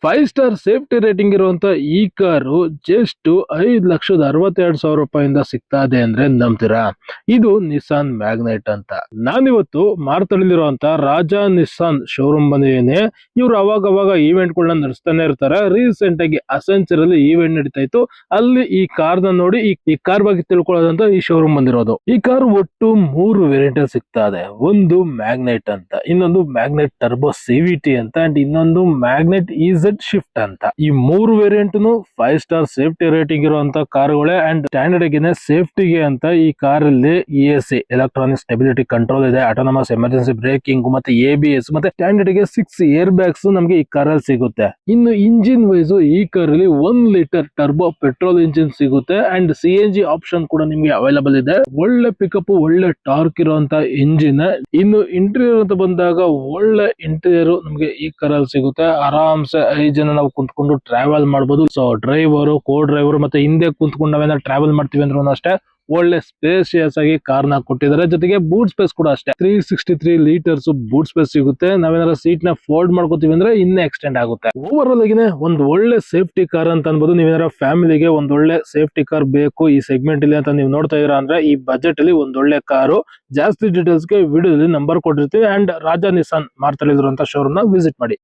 5 star safety rating ಇರುವಂತ ಈ car just 5,62,000 ರೂಪಾಯಿಂದ ಸಿಗ್ತಾ ಇದೆ ಅಂದ್ರೆ ನಂಬ್ತೀರಾ? ಇದು ನಿಸಾನ್ ಮ್ಯಾಗ್ನೈಟ್ ಅಂತ. ನಾನಿವತ್ತು ಮಾರ್ತಳ್ಳಿರುವಂತ ರಾಜಾ ನಿಸಾನ್ ಶೋರೂಮ್ ಬಂದಿದ್ದೀನಿ. ಇವ್ರು ಅವಾಗ ಈವೆಂಟ್ ಗಳನ್ನ ನಡೆಸ್ತಾನೆ ಇರ್ತಾರೆ. ರೀಸೆಂಟ್ ಆಗಿ ಅಸೆನ್ಚರ್ ಅಲ್ಲಿ ಈವೆಂಟ್ ನಡೀತಾ ಇತ್ತು. ಅಲ್ಲಿ ಈ ಕಾರ್ ನ ನೋಡಿ ಈ ಕಾರ್ ಬಗ್ಗೆ ತಿಳ್ಕೊಳ್ಳೋದಂತ ಈ ಶೋರೂಮ್ ಬಂದಿರೋದು. ಈ ಕಾರ್ ಒಟ್ಟು 3 ವೇರಿಯಂಟ್ ಸಿಗ್ತಾ ಇದೆ. ಒಂದು ಮ್ಯಾಗ್ನೈಟ್ ಅಂತ, ಇನ್ನೊಂದು ಮ್ಯಾಗ್ನೈಟ್ ಟರ್ಬೋ ಸಿವಿಟಿ ಅಂತ, ಅಂಡ್ ಇನ್ನೊಂದು ಮ್ಯಾಗ್ನೈಟ್ ಇಝೆಡ್ ಶಿಫ್ಟ್ ಅಂತ. ಈ 3 ವೇರಿಯಂಟ್ 5 ಸ್ಟಾರ್ ಸೇಫ್ಟಿ ರೇಟಿಂಗ್ ಇರುವಂತ ಕಾರುಗಳೇ. ಅಂಡ್ ಸ್ಟ್ಯಾಂಡರ್ಡ್ ಗೆ ಸೇಫ್ಟಿಗೆ ಅಂತ ಈ ಕಾರ್ ಅಲ್ಲಿ ESC ಎಲೆಕ್ಟ್ರಾನಿಕ್ ಸ್ಟೆಬಿಲಿಟಿ ಕಂಟ್ರೋಲ್ ಇದೆ, ಆಟೋನಮಸ್ ಎಮರ್ಜೆನ್ಸಿ ಬ್ರೇಕಿಂಗ್ ಮತ್ತೆ ABS ಮತ್ತೆ ಸ್ಟ್ಯಾಂಡರ್ಡ್ ಗೆ 6 ಏರ್ ಬ್ಯಾಗ್ಸ್ ನಮಗೆ ಈ ಕಾರ್ ಅಲ್ಲಿ ಸಿಗುತ್ತೆ. ಇನ್ನು ಇಂಜಿನ್ ವೈಸ್ ಈ ಕಾರ್ ಅಲ್ಲಿ 1 ಲೀಟರ್ ಟರ್ಬೋ ಪೆಟ್ರೋಲ್ ಇಂಜಿನ್ ಸಿಗುತ್ತೆ. ಅಂಡ್ CNG ಆಪ್ಷನ್ ಕೂಡ ನಿಮಗೆ ಅವೈಲಬಲ್ ಇದೆ. ಒಳ್ಳೆ ಪಿಕಪ್, ಒಳ್ಳೆ ಟಾರ್ಕ್ ಇರುವಂತ ಇಂಜಿನ್. ಇನ್ನು ಇಂಟೀರಿಯರ್ ಅಂತ ಬಂದಾಗ ಒಳ್ಳೆ ಇಂಟೀರಿಯರ್ ನಮಗೆ ಈ ಕಾರ್ ಅಲ್ಲಿ ಸಿಗುತ್ತೆ. ಆರಾಮ್ಸೆ 5 ಜನ ನಾವು ಕುಂತ್ಕೊಂಡು ಟ್ರಾವೆಲ್ ಮಾಡಬಹುದು. ಸೊ ಡ್ರೈವರ್, ಕೋ ಡ್ರೈವರ್ ಮತ್ತೆ ಹಿಂದೆ ಕುಂತ್ಕೊಂಡು ನಾವೇನಾದ್ರು ಟ್ರಾವೆಲ್ ಮಾಡ್ತೀವಿ ಅಂದ್ರೂ ಅಷ್ಟೇ ಒಳ್ಳೆ ಸ್ಪೇಸಿಯಸ್ ಆಗಿ ಕಾರ್ನ ಕೊಟ್ಟಿದ್ದಾರೆ. ಜೊತೆಗೆ ಬೂಟ್ ಸ್ಪೇಸ್ ಕೂಡ ಅಷ್ಟೇ 363 ಲೀಟರ್ಸ್ ಬೂಟ್ ಸ್ಪೇಸ್ ಸಿಗುತ್ತೆ. ನಾವೇನಾದ್ರು ಸೀಟ್ ನ ಫೋಲ್ಡ್ ಮಾಡ್ಕೋತೀವಿ ಅಂದ್ರೆ ಇನ್ನೇ ಎಕ್ಸ್ಟೆಂಡ್ ಆಗುತ್ತೆ. ಓವರ್ ಆಲ್ ಆಗಿ ಒಂದು ಒಳ್ಳೆ ಸೇಫ್ಟಿ ಕಾರ್ ಅಂತ ಅನ್ಬೋದು. ನೀವೇನಾದ್ರು ಫ್ಯಾಮಿಲಿಗೆ ಒಂದ್ ಒಳ್ಳೆ ಸೇಫ್ಟಿ ಕಾರ್ ಬೇಕು ಈ ಸೆಗ್ಮೆಂಟ್ ಇಲ್ಲಿ ಅಂತ ನೀವು ನೋಡ್ತಾ ಇದೀರಾ ಅಂದ್ರೆ ಈ ಬಜೆಟ್ ಅಲ್ಲಿ ಒಂದ್ ಒಳ್ಳೆ ಕಾರು. ಜಾಸ್ತಿ ಡೀಟೇಲ್ಸ್ ಗೆ ವಿಡಿಯೋದಲ್ಲಿ ನಂಬರ್ ಕೊಟ್ಟಿರ್ತೀವಿ. ಅಂಡ್ ರಾಜಾ ನಿಸಾನ್ ಮಾರ್ತಳ್ಳಿರುವಂತ ಶೋರೂಮ್ ನ ವಿಸಿಟ್ ಮಾಡಿ.